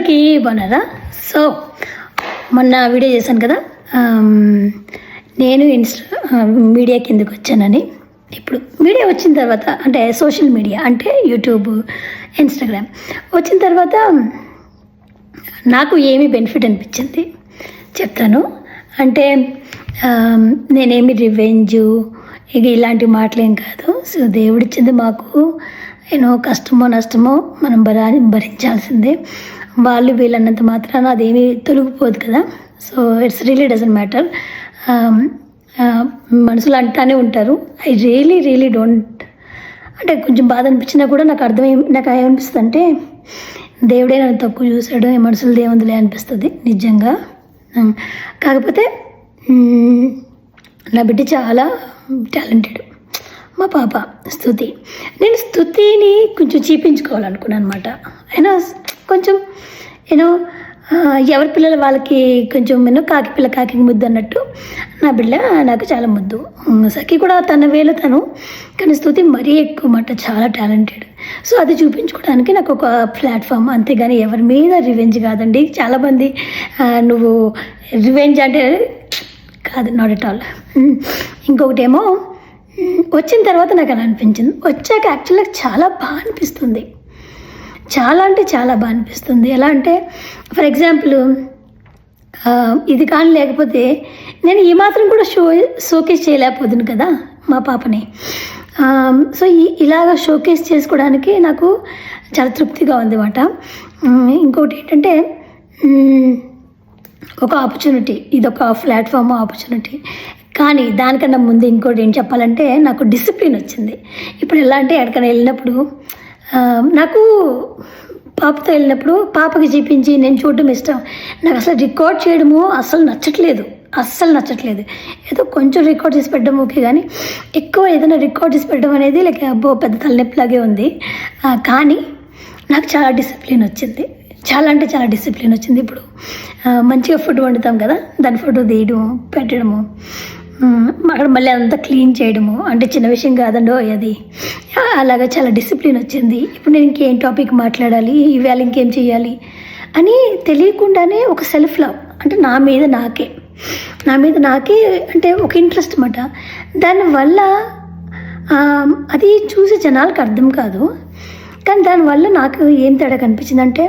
అందరికీ బాగున్నారా? సో మొన్న వీడియో చేశాను కదా, నేను మీడియా కిందకి వచ్చానని. ఇప్పుడు మీడియా వచ్చిన తర్వాత అంటే సోషల్ మీడియా అంటే యూట్యూబ్, ఇన్స్టాగ్రామ్ వచ్చిన తర్వాత నాకు ఏమి బెనిఫిట్ అనిపించింది చెప్తాను. అంటే నేనేమి రివెంజు ఇక ఇలాంటి మాటలేం కాదు. సో దేవుడిచ్చింది మాకు కష్టమో నష్టమో మనం భరించాల్సిందే. వాళ్ళు వీళ్ళన్నంత మాత్రాన అదేమీ తొలగిపోదు కదా. So it's really doesn't matter. మనుషులు అంటానే ఉంటారు. ఐ రియలీ డోంట్, అంటే కొంచెం బాధ అనిపించినా కూడా నాకు ఏమనిపిస్తుంది అంటే దేవుడే నన్ను తక్కువ చూశాడు, మనుషులు దేవుందులే అనిపిస్తుంది నిజంగా. కాకపోతే నా బిడ్డ చాలా టాలెంటెడ్, మా పాప స్తుతి. నేను స్తుతిని కొంచెం చూపించుకోవాలనుకున్నాను అనమాట. అయినా కొంచెం ఎవరి పిల్లలు వాళ్ళకి కొంచెం కాకి పిల్ల కాకి ముద్దు అన్నట్టు నా బిడ్డ నాకు చాలా ముద్దు. సఖి కూడా తన వేలు తను, కానీ స్తుతి మరీ ఎక్కువ మాట, చాలా టాలెంటెడ్. సో అది చూపించుకోవడానికి నాకు ఒక ప్లాట్ఫామ్, అంతేగాని ఎవరి మీద రివెంజ్ కాదండి. చాలామంది నువ్వు రివెంజ్ అంటే కాదు, నాట్ ఎట్ ఆల్. ఇంకొకటేమో వచ్చిన తర్వాత నాకు అలా అనిపించింది. వచ్చాక యాక్చువల్గా చాలా బాగా అనిపిస్తుంది, చాలా అంటే చాలా బాగా అనిపిస్తుంది. ఎలా అంటే ఫర్ ఎగ్జాంపుల్ ఇది కానీ లేకపోతే నేను ఈ మాత్రం కూడా షోకేస్ చేయలేకపోతుంది కదా మా పాపని. సో ఇలాగ షోకేస్ చేసుకోవడానికి నాకు చాలా తృప్తిగా ఉంది అన్నమాట. ఇంకోటి ఏంటంటే ఒక ఆపర్చునిటీ, ఇదొక ప్లాట్ఫామ్ ఆపర్చునిటీ. కానీ దానికన్నా ముందు ఇంకోటి ఏం చెప్పాలంటే నాకు డిసిప్లిన్ వచ్చింది. ఇప్పుడు ఎలా అంటే ఎక్కడికైనా వెళ్ళినప్పుడు నాకు పాపతో వెళ్ళినప్పుడు పాపకి చూపించి నేను చూడడం ఇష్టం. నాకు అసలు రికార్డ్ చేయడము అస్సలు నచ్చట్లేదు. ఏదో కొంచెం రికార్డ్ చేసి పెట్టడం ఓకే, కానీ ఎక్కువ ఏదైనా రికార్డ్ చేసి పెట్టడం అనేది లైక్ పెద్ద తలనొప్పిలాగే ఉంది. కానీ నాకు చాలా డిసిప్లిన్ వచ్చింది, చాలా అంటే చాలా డిసిప్లిన్ వచ్చింది. ఇప్పుడు మంచిగా ఫుడ్ వండుతాం కదా, దాని ఫోటో తీయడము, పెట్టడము, అక్కడ మళ్ళీ అంతా క్లీన్ చేయడము అంటే చిన్న విషయం కాదండో అది. అలాగా చాలా డిసిప్లిన్ వచ్చింది. ఇప్పుడు నేను ఇంకేం టాపిక్ మాట్లాడాలి, ఇవాళ ఇంకేం చేయాలి అని తెలియకుండానే ఒక సెల్ఫ్ లవ్, అంటే నా మీద నాకే అంటే ఒక ఇంట్రెస్ట్ అన్నమాట. దానివల్ల అది చూసి జనాలకు అర్థం కాదు, కానీ దానివల్ల నాకు ఏం తేడా కనిపించిందంటే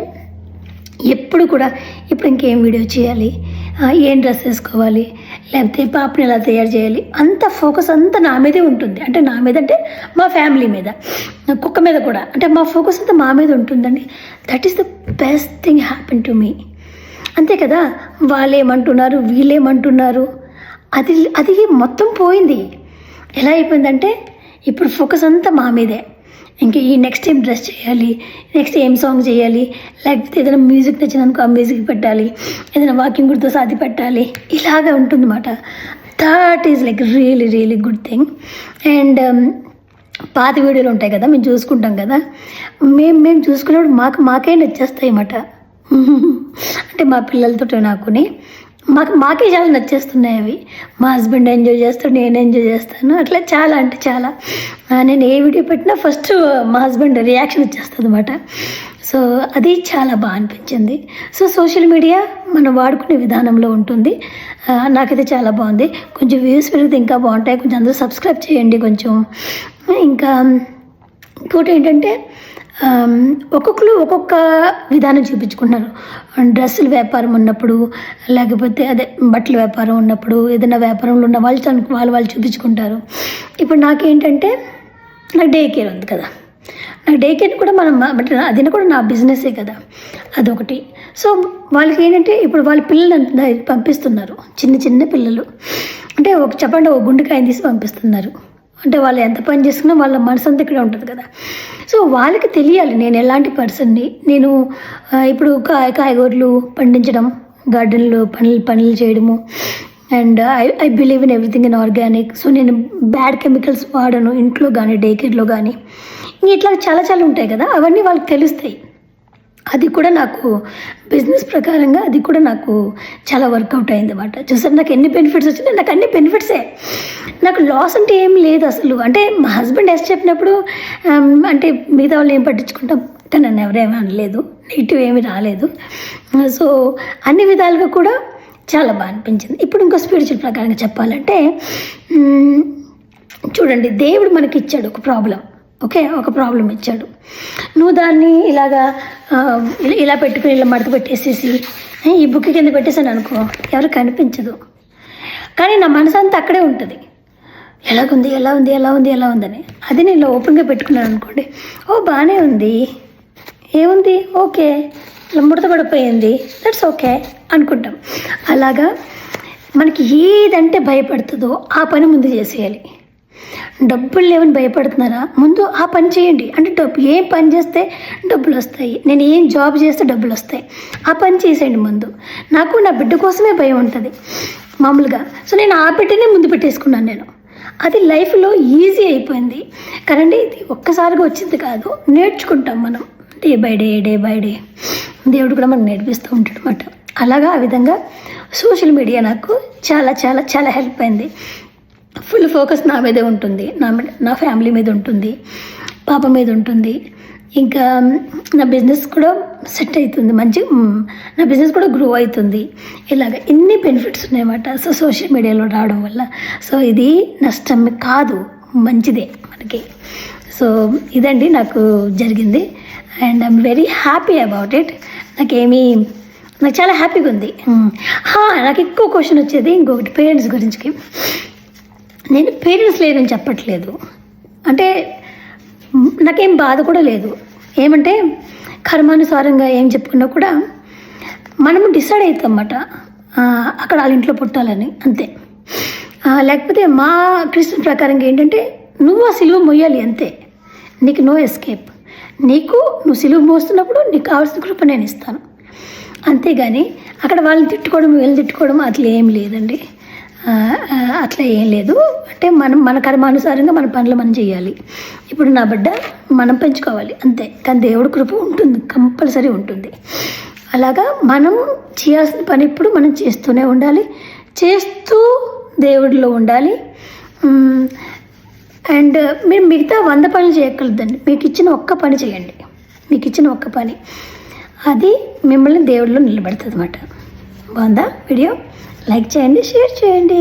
ఎప్పుడు కూడా ఇప్పుడు ఇంకేం వీడియో చేయాలి, ఏం డ్రెస్ వేసుకోవాలి, లేకపోతే పాపని ఎలా తయారు చేయాలి, అంత ఫోకస్ అంతా నా మీదే ఉంటుంది. అంటే నా మీద అంటే మా ఫ్యామిలీ మీద, కుక్క మీద కూడా, అంటే మా ఫోకస్ అంతా మా మీద ఉంటుందండి. That is the best thing happen to me. అంతే కదా, వాళ్ళు ఏమంటున్నారు వీళ్ళేమంటున్నారు అది మొత్తం పోయింది. ఎలా అయిపోయిందంటే ఇప్పుడు ఫోకస్ అంతా మా మీదే. ఇంకా ఈ నెక్స్ట్ ఏం డ్రెస్ చేయాలి, నెక్స్ట్ ఏం సాంగ్ చేయాలి, లేకపోతే ఏదైనా మ్యూజిక్ నచ్చినందుకు ఆ మ్యూజిక్ పెట్టాలి, ఏదైనా వాకింగ్ గుర్తు అది పెట్టాలి, ఇలాగా ఉంటుందన్నమాట. That is like really good thing. And పాత వీడియోలు ఉంటాయి కదా, మేము చూసుకుంటాం కదా, మేము చూసుకున్నప్పుడు మాకే నచ్చేస్తాయి అన్నమాట. అంటే మా పిల్లలతో నాకుని మాకే చాలా నచ్చేస్తున్నాయి అవి. మా హస్బెండ్ ఎంజాయ్ చేస్తాడు, నేను ఎంజాయ్ చేస్తాను, అట్లా చాలా అంటే చాలా. నేను ఏ వీడియో పెట్టినా ఫస్ట్ మా హస్బెండ్ రియాక్షన్ వచ్చేస్తుంది అన్నమాట. సో అది చాలా బాగా అనిపించింది. సో సోషల్ మీడియా మనం వాడుకునే విధానంలో ఉంటుంది. నాకైతే చాలా బాగుంది. కొంచెం వ్యూస్ పెరిగితే ఇంకా బాగుంటాయి. కొంచెం అందరూ సబ్స్క్రైబ్ చేయండి కొంచెం. ఇంకా ఇంకోటి ఏంటంటే ఒక్కొక్కరు ఒక్కొక్క విధానం చూపించుకుంటున్నారు. డ్రెస్సుల వ్యాపారం ఉన్నప్పుడు, లేకపోతే అదే బట్టల వ్యాపారం ఉన్నప్పుడు, ఏదైనా వ్యాపారంలో ఉన్న వాళ్ళు చూపించుకుంటారు. ఇప్పుడు నాకేంటంటే నాకు డే కేర్ ఉంది కదా, నాకు డే కేర్ కూడా అది కూడా నా బిజినెసే కదా, అదొకటి. సో వాళ్ళకి ఏంటంటే ఇప్పుడు వాళ్ళ పిల్లలు పంపిస్తున్నారు, చిన్న పిల్లలు. అంటే చెప్పండి, ఒక గుండెకాయని తీసి పంపిస్తున్నారు. అంటే వాళ్ళు ఎంత పని చేసుకున్నా వాళ్ళ మనసు అంతా ఇక్కడే ఉంటుంది కదా. సో వాళ్ళకి తెలియాలి నేను ఎలాంటి పర్సన్ని. నేను ఇప్పుడు కాయగూరలు పండించడం, గార్డెన్లో పనులు చేయడము, and I believe in everything in organic. So నేను బ్యాడ్ కెమికల్స్ వాడను ఇంట్లో కానీ డే కేర్లో కానీ. ఇట్లా చాలా ఉంటాయి కదా, అవన్నీ వాళ్ళకి తెలుస్తాయి. అది కూడా నాకు బిజినెస్ ప్రకారంగా అది కూడా నాకు చాలా వర్కౌట్ అయింది అన్నమాట. చూసారు నాకు ఎన్ని బెనిఫిట్స్ వచ్చినాయి, నాకు అన్ని బెనిఫిట్సే. నాకు లాస్ అంటే ఏం లేదు అసలు. అంటే మా హస్బెండ్ ఎస్ చెప్పినప్పుడు అంటే మిగతా వాళ్ళు ఏం పట్టించుకుంటాం, కానీ నన్ను ఎవరేమీ అనలేదు, నెగిటివ్ ఏమీ రాలేదు. సో అన్ని విధాలుగా కూడా చాలా బాగా అనిపించింది. ఇప్పుడు ఇంకో స్పిరిచువల్ ప్రకారంగా చెప్పాలంటే చూడండి, దేవుడు మనకి ఇచ్చాడు ఒక ప్రాబ్లం. ఓకే, ఒక ప్రాబ్లం ఇచ్చాడు. నువ్వు దాన్ని ఇలాగా ఇలా పెట్టుకుని ఇలా మడత పెట్టేసేసి ఈ బుక్ కింద పెట్టేసాను అనుకో, ఎవరికి కనిపించదు. కానీ నా మనసు అంతా అక్కడే ఉంటుంది, ఎలాగుంది ఎలా ఉంది ఎలా ఉంది ఎలా ఉందని. అది నేను ఇలా ఓపెన్గా పెట్టుకున్నాను అనుకోండి, ఓ బాగానే ఉంది, ఏముంది, ఓకే, ఇలా ముడత పడిపోయింది, దట్స్ ఓకే అనుకుంటాం. అలాగా మనకి ఏదంటే భయపడుతుందో ఆ పని ముందు చేసేయాలి. డబ్బులు లేవని భయపడుతున్నారా, ముందు ఆ పని చేయండి. అంటే ఏం పని చేస్తే డబ్బులు వస్తాయి, నేను ఏం జాబ్ చేస్తే డబ్బులు వస్తాయి, ఆ పని చేసేయండి ముందు. నాకు నా బిడ్డ కోసమే భయం ఉంటుంది మామూలుగా. సో నేను ఆ బిడ్డనే ముందు పెట్టేసుకున్నాను నేను. అది లైఫ్లో ఈజీ అయిపోయింది. కానీ ఇది ఒక్కసారిగా వచ్చింది కాదు, నేర్చుకుంటాం మనం డే బై డే దేవుడు కూడా మనకు నేర్పిస్తూ ఉంటాడు అన్నమాట. అలాగా ఆ విధంగా సోషల్ మీడియా నాకు చాలా చాలా చాలా హెల్ప్ అయింది. ఫుల్ ఫోకస్ నా మీదే ఉంటుంది, నా ఫ్యామిలీ మీద ఉంటుంది, పాప మీద ఉంటుంది. ఇంకా నా బిజినెస్ కూడా సెట్ అవుతుంది, నా బిజినెస్ కూడా గ్రో అవుతుంది. ఇలాగ ఇన్ని బెనిఫిట్స్ ఉన్నాయన్నమాట సో సోషల్ మీడియాలో రావడం వల్ల. సో ఇది నష్టం కాదు, మంచిదే మనకి. సో ఇదండి నాకు జరిగింది and I'm very happy about it. నాకు చాలా హ్యాపీగా ఉంది. నాకు ఎక్కువ క్వశ్చన్ వచ్చేది ఇంకొకటి, పేరెంట్స్ గురించి. నేను పేరెంట్స్ లేదని చెప్పట్లేదు, అంటే నాకేం బాధ కూడా లేదు. ఏమంటే కర్మానుసారంగా ఏం చెప్పుకున్నా కూడా మనము డిసైడ్ అవుతాం అన్నమాట, అక్కడ వాళ్ళ ఇంట్లో పుట్టాలని, అంతే. లేకపోతే మా క్రిస్టియన్ ప్రకారంగా ఏంటంటే నువ్వు ఆ సిలువ మొయ్యాలి అంతే, నీకు నో ఎస్కేప్. నువ్వు సిలువ మోస్తున్నప్పుడు నీకు కావాల్సిన కృప నేను ఇస్తాను, అంతేగాని అక్కడ వాళ్ళని తిట్టుకోవడం వీళ్ళని తిట్టుకోవడం అట్లా ఏం లేదండి. అట్లా ఏం లేదు. అంటే మన కర్మానుసారంగా మన పనులు మనం చేయాలి. ఇప్పుడు నా బిడ్డ మనం పెంచుకోవాలి అంతే, కానీ దేవుడి కృప ఉంటుంది, కంపల్సరీ ఉంటుంది. అలాగా మనం చేయాల్సిన పని ఇప్పుడు మనం చేస్తూనే ఉండాలి, చేస్తూ దేవుడిలో ఉండాలి. అండ్ మీరు మిగతా 100 పనులు చేయక్కర్లేదండి, మీకు ఇచ్చిన ఒక్క పని చేయండి. మీకు ఇచ్చిన ఒక్క పని అది మిమ్మల్ని దేవుడిలో నిలబెడుతుంది అన్నమాట. బాగుందా వీడియో? లైక్ చేయండి, షేర్ చేయండి.